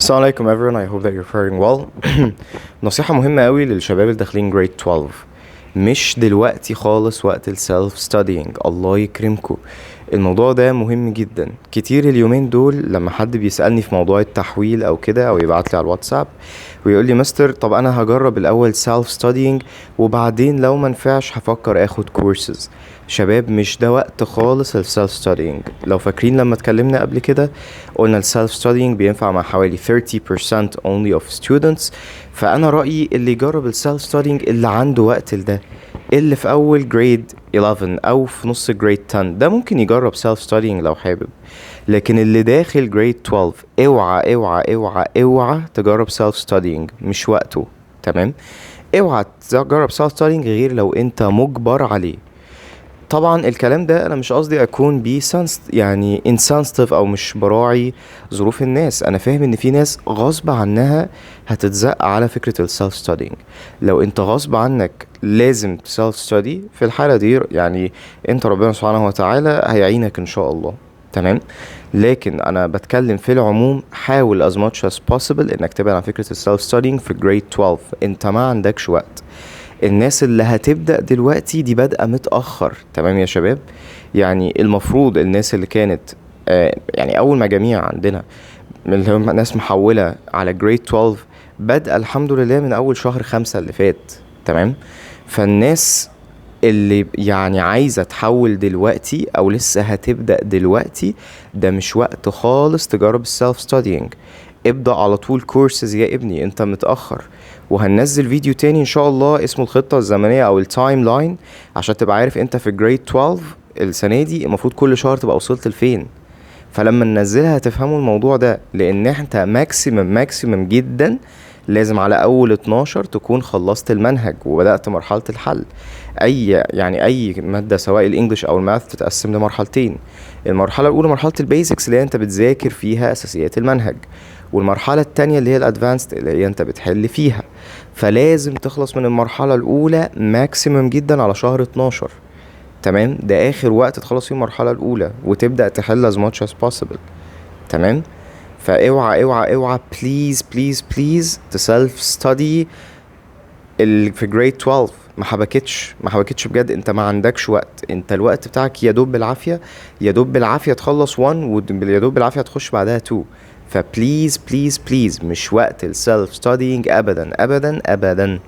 السلام عليكم everyone. I hope that you're faring well. نصيحة مهمة قوي للشباب اللي داخلين grade 12. مش دلوقتي خالص وقت السيلف ستادينج، الله يكرمكم. الموضوع ده مهم جدا. كتير اليومين دول لما حد بيسألني في موضوع التحويل او كده او يبعت لي على الواتساب ويقول لي مستر طب انا هجرب الاول سيلف ستادينج وبعدين لو ما نفعش هفكر اخد كورسز. شباب مش ده وقت خالص السيلف ستادينج. لو فاكرين لما اتكلمنا قبل كده قلنا السيلف ستادينج بينفع مع حوالي 30% only of students. فانا رأيي اللي يجرب السيلف ستادينج اللي عنده وقت لده، اللي في اول جريد 11 او في نص جريد 10، ده ممكن يجرب سيلف ستادينج لو حابب. لكن اللي داخل جريد 12 اوعى اوعى اوعى اوعى تجرب سيلف ستادينج، مش وقته. تمام، اوعى تجرب سيلف ستادينج غير لو انت مجبر عليه. طبعا الكلام ده انا مش قصدي اكون بيه يعني insensitive او مش براعي ظروف الناس. انا فاهم ان في ناس غصب عنها هتتزق على فكرة السيلف ستادينج. لو انت غصب عنك لازم تسيلف ستادي، في الحالة دي يعني انت ربنا سبحانه وتعالى هيعينك ان شاء الله. تمام، لكن انا بتكلم في العموم، حاول as much as possible انك تبعد عن فكرة السيلف ستادينج في جريد 12. انت ما عندكش وقت. الناس اللي هتبدأ دلوقتي دي بادئة متأخر. تمام يا شباب، يعني المفروض الناس اللي كانت يعني أول مجاميع عندنا اللي هم ناس محولة على جريد 12 بدأ الحمد لله من أول شهر 5 اللي فات. تمام، فالناس اللي يعني عايزة تحول دلوقتي أو لسه هتبدأ دلوقتي، ده مش وقت خالص تجرب السيلف ستادينج. ابدأ على طول كورسز يا ابني، انت متأخر. وهننزل فيديو تاني ان شاء الله اسمه الخطة الزمنية او التايم لاين، عشان تبقى عارف انت في جريد 12 السنة دي المفروض كل شهر تبقى وصلت لفين. فلما ننزلها هتفهموا الموضوع ده، لان انت ماكسيمم جدا لازم على اول 12 تكون خلصت المنهج وبدأت مرحلة الحل. اي مادة سواء الانجليش او الماث تتقسم لمرحلتين. المرحلة الاولى مرحلة البيزكس اللي انت بتذاكر فيها اساسيات المنهج، والمرحلة التانية اللي هي الادفانسد اللي هي انت بتحل فيها. فلازم تخلص من المرحلة الاولى ماكسيمم جدا على شهر 12. تمام، ده اخر وقت تخلص فيه المرحلة الاولى وتبدأ تحل as much as possible. تمام، فاوعى اوعى اوعى بليز تسلف ستادي في جريد 12. ما حبكتش بجد. انت ما عندكش وقت. انت الوقت بتاعك يا دوب بالعافية تخلص 1 ويا دوب بالعافية تخش بعدها 2. فبليز مش وقت السلف ستادينج ابدا ابدا ابدا.